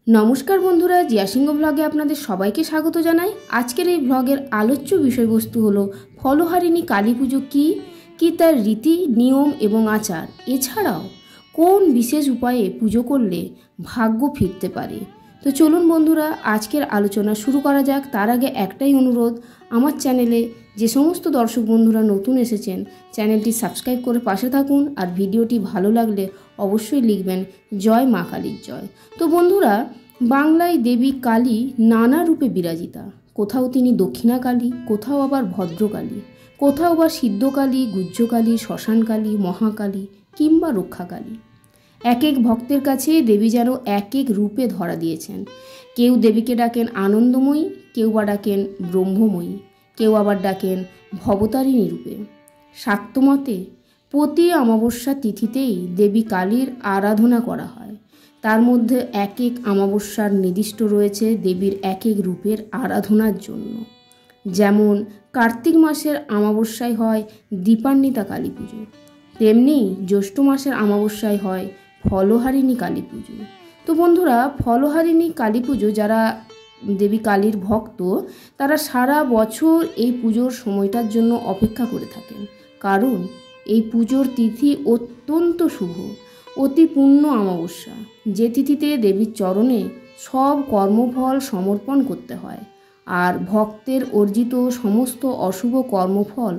नमस्कार बंधुरा जिया सिंह ब्लगे आपनादेर सबाइके स्वागत जानाई। आजकेर এই ব্লগের आलोच्य বিষয়বস্তু হলো ফলহারিণী কালী পুজো কি তার রীতি নিয়ম এবং আচার, এছাড়াও কোন বিশেষ উপায়ে পুজো করলে ভাগ্য ফিরতে পারে। তো চলুন বন্ধুরা আজকের আলোচনা শুরু করা যাক। তার আগে একটাই অনুরোধ, আমার চ্যানেলে যে সমস্ত দর্শক বন্ধুরা নতুন এসেছেন চ্যানেলটি সাবস্ক্রাইব করে পাশে থাকুন, আর ভিডিওটি ভালো লাগলে অবশ্যই লিখবেন জয় মা কালীর জয়। তো বন্ধুরা, বাংলায় দেবী কালী নানা রূপে বিরাজিতা। কোথাও তিনি দক্ষিণা কালী, কোথাও আবার ভদ্রকালী, কোথাও বা সিদ্ধকালী, গুহ্যকালী, শ্মশানকালী, মহাকালী কিংবা রক্ষাকালী। এক এক ভক্তের কাছে দেবী যেন এক এক রূপে ধরা দিয়েছেন। কেউ দেবীকে ডাকেন আনন্দময়ী, কেউ বা ডাকেন ব্রহ্মময়ী, কেউ আবার ডাকেন ভবতারিণী রূপে। শাক্তমতে প্রতি অমাবস্যা তিথিতেই দেবী কালীর আরাধনা করা হয়। তার মধ্যে এক এক অমাবস্যার নির্দিষ্ট রয়েছে দেবীর এক এক রূপের আরাধনার জন্য। যেমন কার্তিক মাসের অমাবস্যায় হয় দীপান্বিতা কালী পুজো, তেমনি জ্যৈষ্ঠ মাসের অমাবস্যায় হয় ফলহারিণী কালী পুজো। তো বন্ধুরা, ফলহারিণী কালী পুজো যারা দেবী কালীর ভক্ত তারা সারা বছর এই পুজোর সময়টার জন্য অপেক্ষা করে থাকেন, কারণ এই পুজোর তিথি অত্যন্ত শুভ, অতি পূর্ণ অমাবস্যা, যে তিথিতে দেবীর চরণে সব কর্মফল সমর্পণ করতে হয় আর ভক্তের অর্জিত সমস্ত অশুভ কর্মফল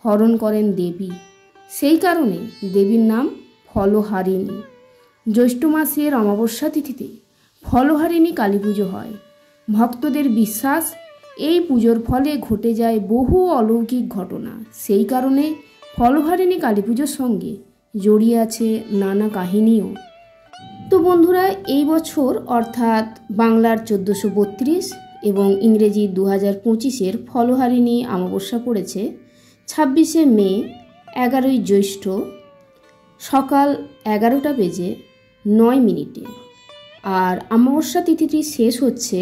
হরণ করেন দেবী। সেই কারণে দেবীর নাম ফলহারিণী। জ্যৈষ্ঠ মাসের অমাবস্যা তিথিতে ফলহারিণী কালী পুজো হয়। ভক্তদের বিশ্বাস এই পুজোর ফলে ঘটে যায় বহু অলৌকিক ঘটনা। সেই কারণে ফলহারিণী কালী পুজোর সঙ্গে জড়িয়ে আছে নানা কাহিনীও। তো বন্ধুরা, এই বছর অর্থাৎ বাংলার 1432 এবং ইংরেজি 2025 ফলহারিণী অমাবস্যা পড়েছে 26শে মে, 11ই জ্যৈষ্ঠ, সকাল 11টা বেজে 9 মিনিটে। আর অমাবস্যা তিথিটি শেষ হচ্ছে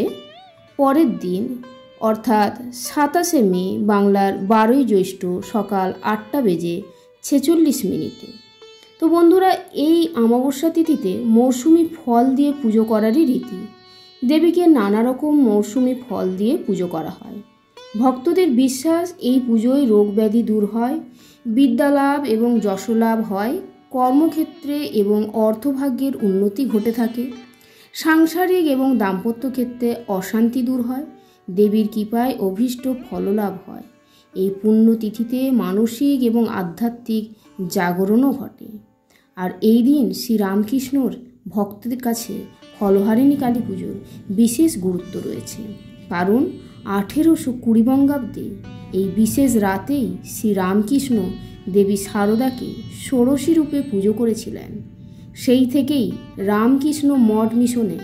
পরের দিন অর্থাৎ 27শে মে, বাংলার 12ই জ্যৈষ্ঠ, সকাল 8টা বেজে 46 মিনিটে। তো বন্ধুরা, এই অমাবস্যা তিথিতে মৌসুমি ফল দিয়ে পুজো করারই রীতি। দেবীকে নানা রকম মৌসুমি ফল দিয়ে পুজো করা হয়। ভক্তদের বিশ্বাস এই পুজোয় রোগ ব্যাধি দূর হয়, বিদ্যালাভ এবং যশলাভ হয়, কর্মক্ষেত্রে এবং অর্থভাগ্যের উন্নতি ঘটে থাকে, সাংসারিক এবং দাম্পত্য ক্ষেত্রে অশান্তি দূর হয়, দেবীর কৃপায় অভীষ্ট ফললাভ হয়। এই পুণ্যতিথিতে মানসিক এবং আধ্যাত্মিক জাগরণও ঘটে। আর এই দিন শ্রীরামকৃষ্ণর ভক্তদের কাছে ফলহারিণী কালী পুজোর বিশেষ গুরুত্ব রয়েছে, কারণ 1820 বঙ্গাব্দে এই বিশেষ রাতেই শ্রীরামকৃষ্ণ দেবী শারদাকে ষোড়শী রূপে পুজো করেছিলেন। সেই থেকেই রামকৃষ্ণ মঠ মিশনে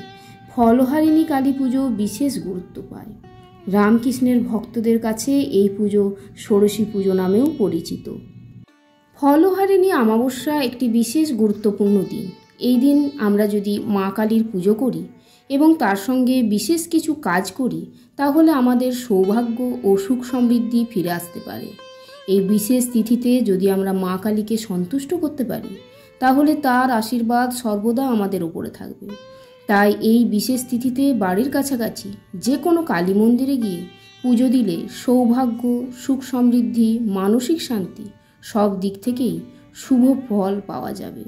ফলহারিণী কালী পুজো বিশেষ গুরুত্ব পায়। রামকৃষ্ণের ভক্তদের কাছে এই পুজো ষোড়শী পুজো নামেও পরিচিত। ফলহারিণী অমাবস্যা একটি বিশেষ গুরুত্বপূর্ণ দিন। এই দিন আমরা যদি মা কালীর পুজো করি এবং তার সঙ্গে বিশেষ কিছু কাজ করি, তাহলে আমাদের সৌভাগ্য ও সুখ সমৃদ্ধি ফিরে আসতে পারে। এই বিশেষ তিথিতে যদি আমরা মা কালীকে সন্তুষ্ট করতে পারি, তাহলে তার আশীর্বাদ সর্বদা আমাদের উপরে থাকবে। তাই এই বিশেষ তিথিতে বাড়ির কাছাকাছি যে কোনো কালী মন্দিরে গিয়ে পুজো দিলে সৌভাগ্য, সুখ সমৃদ্ধি, মানসিক শান্তি সব দিক থেকেই শুভ ফল পাওয়া যাবে।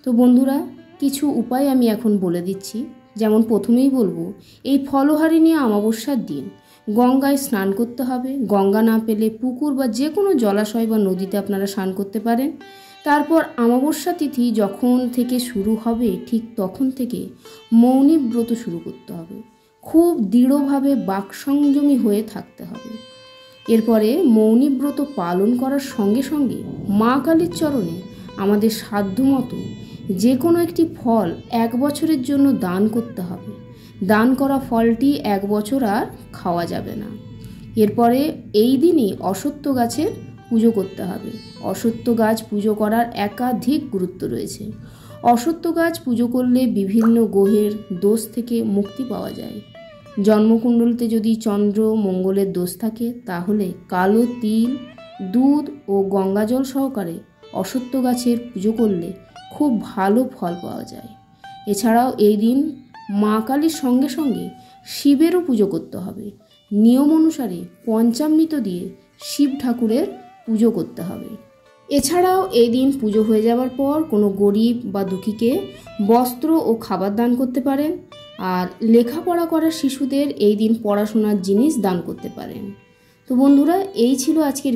তো বন্ধুরা, কিছু উপায় আমি এখন বলে দিচ্ছি। যেমন প্রথমেই বলবো, এই ফলহারিণী অমাবস্যার দিন গঙ্গায় স্নান করতে হবে। গঙ্গা না পেলে পুকুর বা যে কোনো জলাশয় বা নদীতে আপনারা স্নান করতে পারেন। তারপর অমাবস্যা তিথি যখন থেকে শুরু হবে ঠিক তখন থেকে মৌনী ব্রত শুরু করতে হবে। খুব দৃঢ়ভাবে বাকসংযমী হয়ে থাকতে হবে। এরপরে মৌনী ব্রত পালন করার সঙ্গে সঙ্গে মা কালীর চরণে আমাদের সাধ্যমতো যে কোনো একটি ফল 1 বছরের জন্য দান করতে হবে। দান করা ফলটি 1 বছর আর খাওয়া যাবে না। এরপরে এই দিনই অশ্বত্থ গাছের পুজো করতে হবে। অশ্বত্থ গাছ পুজো করার একাধিক গুরুত্ব রয়েছে। অশ্বত্থ গাছ পুজো করলে বিভিন্ন গ্রহের দোষ থেকে মুক্তি পাওয়া যায়। জন্মকুণ্ডলিতে যদি চন্দ্র মঙ্গলের দোষ থাকে, তাহলে কালো তিল, দুধ ও গঙ্গাজল সহকারে অশ্বত্থ গাছের পুজো করলে খুব ভালো ফল পাওয়া যায়। এছাড়াও এই দিন মা কালীর সঙ্গে সঙ্গে শিবেরও পুজো করতে হবে। নিয়ম অনুসারে পঞ্চামৃত দিয়ে শিব ঠাকুরের পুজো করতে হবে। এছাড়াও এই দিন পুজো হয়ে যাওয়ার পর কোনো গরিব বা দুঃখীকে বস্ত্র ও খাবার দান করতে পারেন। আর লেখাপড়া করা শিশুদের এই দিন পড়াশোনার জিনিস দান করতে পারেন। তো বন্ধুরা, এই ছিল আজকের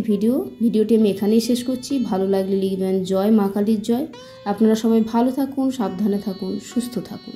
ভিডিওটি আমি এখানেই শেষ করছি। ভালো লাগলে লিখবেন জয় মা কালীর জয়। আপনারা সবাই ভালো থাকুন, সাবধানে থাকুন, সুস্থ থাকুন।